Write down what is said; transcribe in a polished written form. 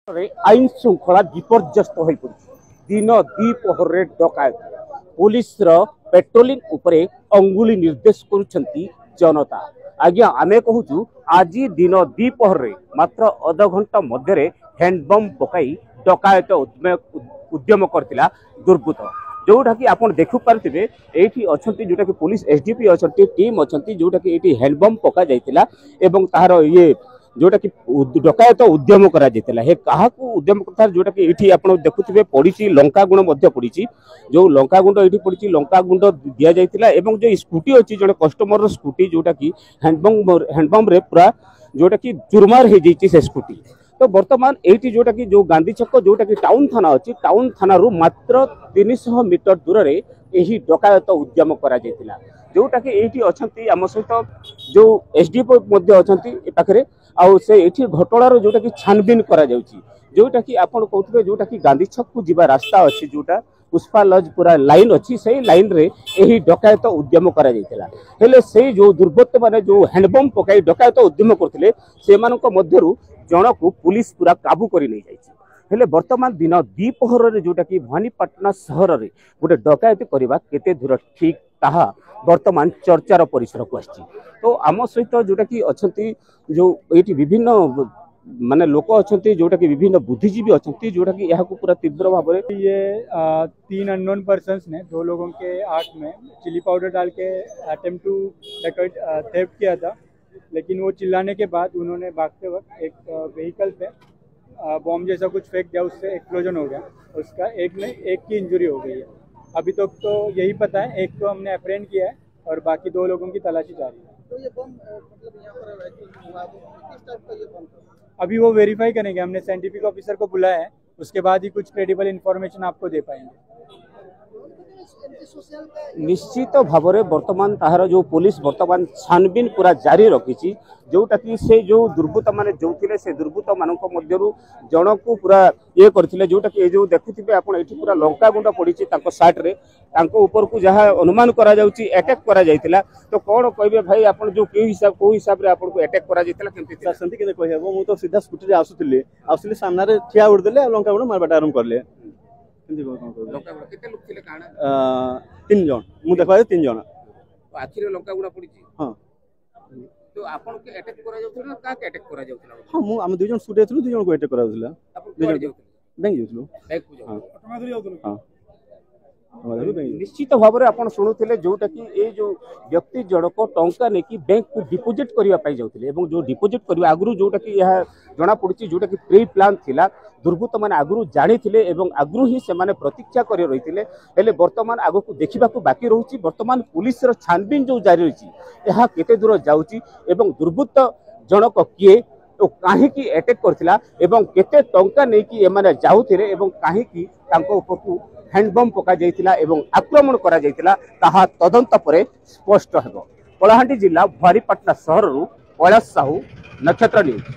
आईन श्रृंखला विपर्यस्त हो दिन द्विपहर डकायत पुलिस पेट्रोलिंग उपरे अंगुली निर्देश करुछंती जनता। आज्ञा आमे कहूँ आज दिन द्विपहर मात्र अध घंटा मध्य हैंडबम पकाई डकायत उद्यम करथिला दुर्बृत्त जोटा कि आप देखिपारे ये अच्छा जोटा कि पुलिस एसडीपी अच्छा टीम अच्छा जोटा कि ये हैंडबम पका जाइतिला एवं तार ये जोटा कि डकायत उद्यम करा जाइतिला हे काहाकू उद्यम करता जोटा कि ये आप देखुवे पड़ी लंका गुण पड़ी जो लंका गुंड ये पड़ी लंका गुंड दि जाइतिला एवं जो स्कूटी अच्छी जड़े कस्टमर स्कूटी जोटा कि हैंडबम रे पूरा जोटा कि चुरमार हो जाइए से स्कूटी। तो बर्तमान ये जोटा कि जो गांधी छक जोटा कि टाउन थाना अच्छी टाउन थाना रू मात्र 300 मीटर दूर से यही डकायत उद्यम करा जाइतिला जोटा कि ये अच्छा आम सहित जो एसडीपी अच्छा पाखे आउ से ये घटनार जोटा कि छानबीन करा जाउची जोटा कि आप कहते जोटा कि गांधी छक को जीवा रास्ता अच्छी जोटा पुष्पा लज पूरा लाइन अच्छी से लाइन रे यही डकायत उद्यम करा जाइतिला हेले से जो दुर्बृत्त माने जो हैंडबम पकाई डकायत उद्यम करथिले सेमानक मध्यरु जन को पुलिस पूरा काबू करी नहीं जाइछि। हेले वर्तमान दिन द्विपहर रे जोटा कि भवानीपाटना सहर रे गोटे डकायत करबा केते दूर ठीक ताहा वर्तमान चर्चार परिसर को आछि। तो आम सहित जोटा कि अच्छी जो ये विभिन्न माने लोक अच्छा जोटा कि विभिन्न बुद्धिजीवी अच्छा जोटा कि यहाँ पूरा तीव्र भाव में ये 3 अननोन पर्सन्स ने 2 लोगों के आंख में चिली पाउडर डाल के अटेम्प्ट टू थेफ्ट किया था, लेकिन वो चिल्लाने के बाद उन्होंने भागते वक्त एक व्हीकल पे बॉम्ब जैसा कुछ फेंक दिया, उससे एक्सप्लोजन हो गया। उसका एक की इंजरी हो गई है। अभी तक तो यही पता है, एक को हमने अप्रेंड किया है और बाकी 2 लोगों की तलाशी जारी है। तो ये बम मतलब यहाँ पर किस टाइप का ये बम था? अभी वो वेरीफाई करेंगे, हमने साइंटिफिक ऑफिसर को बुलाया है, उसके बाद ही कुछ क्रेडिबल इन्फॉर्मेशन आपको दे पाएंगे। निश्चित भाव में वर्तमान ताहार जो पुलिस वर्तमान छानबीन पूरा जारी रखी जोटा कि से जो दुर्बृत्त माने जो थिले से दुर्बृत्त मानक मध्यरु जन को पूरा ये करथिले जोटा कि जो देखुथिबे आपण एठी पूरा लंका गुंड पड़ी तांको साइड रे तांको ऊपर को जहाँ अनुमान करा जाउची अटैक करा जाइतिला। तो कौन कहबे भाई आपण जो को हिसाब रे आपण को अटैक करा जाइतिला केमति संति के कहबो मु तो सीधा स्कूटी रे आसुथिले सामना रे ठिया उड़ देले लंका गुंड मारबाटा आरंभ करले। लंका गुंड केते लोग थिले काना 3 जन मु देखबा 3 जन आखिर लंका गुंड पड़ी। हां तो आपण के अटैक करा जाउतिला का अटैक करा जाउतिला? हां मु हम 2 जन स्कूटी थलु 2 जन को अटैक करा जाउतिला। आपण कोड जाउतिला बैंक जाउतिलो बैंक को जाउ ऑटोमा धरि जाउतिलो। हां निश्चित भाव में आप शुणुते जोटा कि ये जो व्यक्ति जनक टंका नहीं बैंक को डिपोजिट करने जाते जो डिपोजिट करने आगु जोटा कि यह जना पड़ी जोटा कि प्री प्लान थिला दुर्बृत्त मैंने आगु जानी आगु ही से माने प्रतीक्षा कर रही है। वर्तमान आग को देखा बाकी रोचे वर्तमान पुलिस छानबीन जो जारी रही यह केते दूर जाउची एवं दुर्बृत्त जनक किए तो कहीं अटैक करथिला एवं केते टंका नहीं कि एमाने जाउथिरे एवं कहीं ऊपर हैंडबम पका जाइतिला एवं आक्रमण करा जाइतिला ताहा तदंत परे स्पष्ट हेबो। कलाहांडी जिला भवानीपाटना सहर कैलाश साहू, नक्षत्र न्यूज।